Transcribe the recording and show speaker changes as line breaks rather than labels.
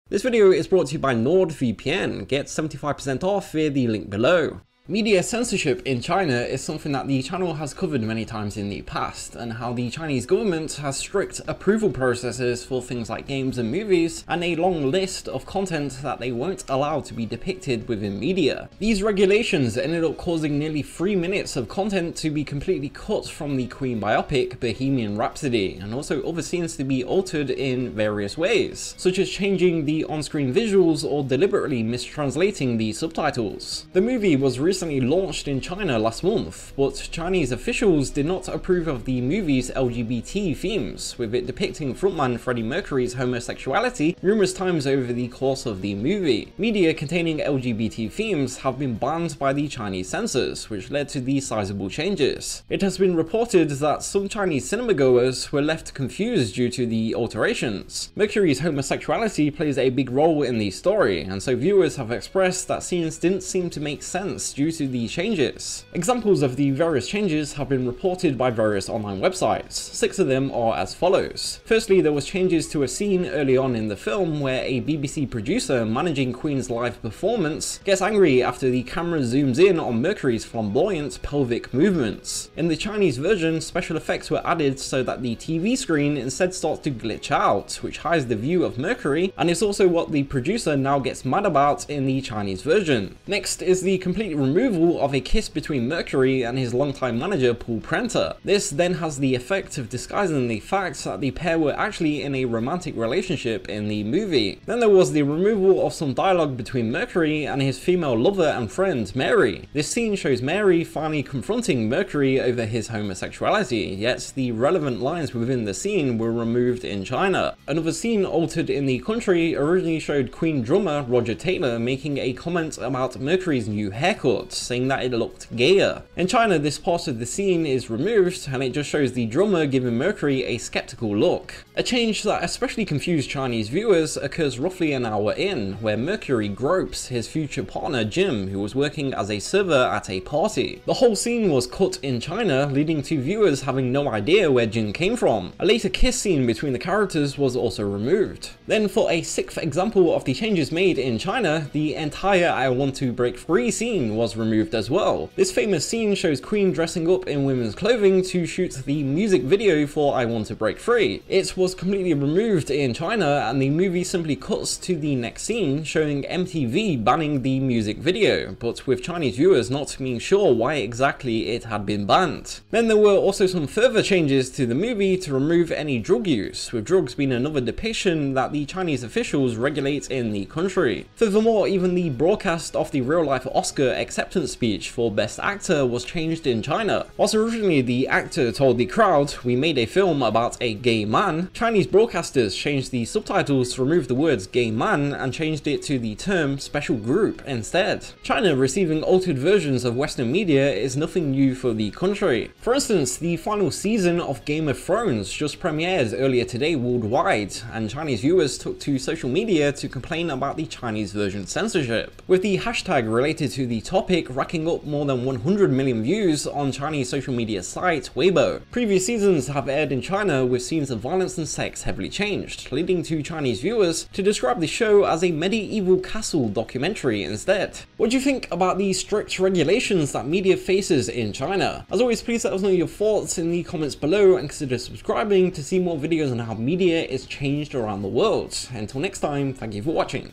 This video is brought to you by NordVPN. Get 75% off via the link below. Media censorship in China is something that the channel has covered many times in the past, and how the Chinese government has strict approval processes for things like games and movies, and a long list of content that they won't allow to be depicted within media. These regulations ended up causing nearly 3 minutes of content to be completely cut from the Queen biopic Bohemian Rhapsody, and also other scenes to be altered in various ways, such as changing the on-screen visuals or deliberately mistranslating the subtitles. The movie was recently launched in China last month, but Chinese officials did not approve of the movie's LGBT themes, with it depicting frontman Freddie Mercury's homosexuality numerous times over the course of the movie. Media containing LGBT themes have been banned by the Chinese censors, which led to these sizable changes. It has been reported that some Chinese cinemagoers were left confused due to the alterations. Mercury's homosexuality plays a big role in the story, and so viewers have expressed that scenes didn't seem to make sense due to the changes. Examples of the various changes have been reported by various online websites. 6 of them are as follows. Firstly, there was changes to a scene early on in the film where a BBC producer managing Queen's live performance gets angry after the camera zooms in on Mercury's flamboyant pelvic movements. In the Chinese version, special effects were added so that the TV screen instead starts to glitch out, which hides the view of Mercury, and is also what the producer now gets mad about in the Chinese version. Next is the complete removal of a kiss between Mercury and his longtime manager Paul Prenter. This then has the effect of disguising the fact that the pair were actually in a romantic relationship in the movie. Then there was the removal of some dialogue between Mercury and his female lover and friend Mary. This scene shows Mary finally confronting Mercury over his homosexuality, yet the relevant lines within the scene were removed in China. Another scene altered in the country originally showed Queen drummer Roger Taylor making a comment about Mercury's new haircut, saying that it looked gayer. In China, this part of the scene is removed and it just shows the drummer giving Mercury a skeptical look. A change that especially confused Chinese viewers occurs roughly an hour in, where Mercury gropes his future partner Jim, who was working as a server at a party. The whole scene was cut in China, leading to viewers having no idea where Jim came from. A later kiss scene between the characters was also removed. Then, for a 6th example of the changes made in China, the entire I Want to Break Free scene was removed as well. This famous scene shows Queen dressing up in women's clothing to shoot the music video for I Want to Break Free. It was completely removed in China, and the movie simply cuts to the next scene showing MTV banning the music video, but with Chinese viewers not being sure why exactly it had been banned. Then there were also some further changes to the movie to remove any drug use, with drugs being another depiction that the Chinese officials regulate in the country. Furthermore, even the broadcast of the real-life Oscar acceptance speech for Best Actor was changed in China. Whilst originally the actor told the crowd, "We made a film about a gay man," Chinese broadcasters changed the subtitles to remove the words gay man and changed it to the term special group instead. China receiving altered versions of Western media is nothing new for the country. For instance, the final season of Game of Thrones just premiered earlier today worldwide, and Chinese viewers took to social media to complain about the Chinese version censorship, with the hashtag related to the topic racking up more than 100 million views on Chinese social media site Weibo. Previous seasons have aired in China with scenes of violence and sex heavily changed, leading to Chinese viewers to describe the show as a medieval castle documentary instead. What do you think about the strict regulations that media faces in China? As always, please let us know your thoughts in the comments below, and consider subscribing to see more videos on how media is changed around the world. Until next time, thank you for watching.